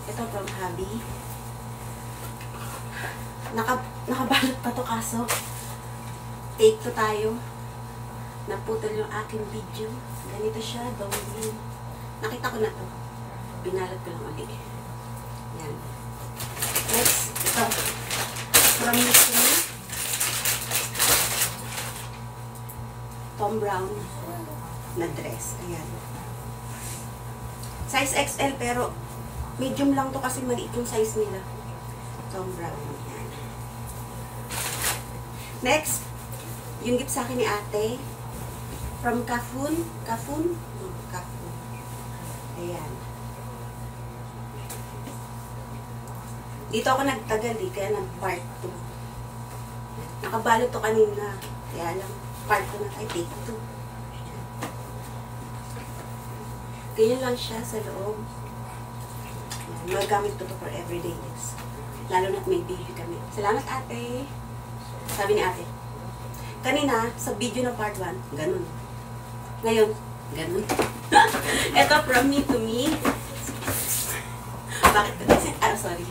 Ito from hubby. Nakabalot pa to kaso. Take to tayo. Naputol yung aking video. Ganito siya, dongin. Nakita ko na to. Binalot ko lang ulit. Yan. Next, ito. From Missy. Tom Brown na dress. Ayan. Size XL pero medium lang to kasi maliit yung size nila. Tom Brown. Ayan. Next, yung gift sa akin ni ate. From Kafun. Kafun? Kafun. Ayan. Dito ako nagtagal kaya nag-part 2. Nakabalot to kanina. Kaya lang, part 2 na tayo, take 2. Ganyan lang siya sa loob. Magamit ko to for everyday use. Lalo na't may baby kami. Salamat ate. Sabi ni ate. Kanina, sa video na part 1, ganun. Ngayon, ganun. Ito from me to me. Bakit ko kasi? Sorry.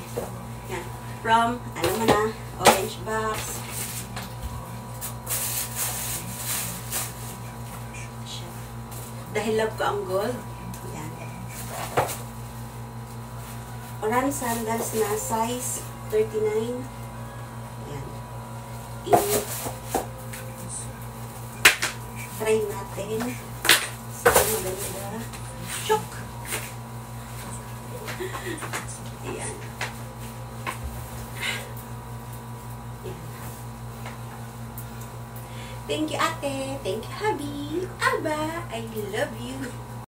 Yan. From, alam mo na, orange box. Dahil love ko ang gold. Yan. Orange sandals na size 39. Yan. Try natin. Sige, maganda. Chok! Ayan. Thank you, ate. Thank you, hubby. Aba, I love you.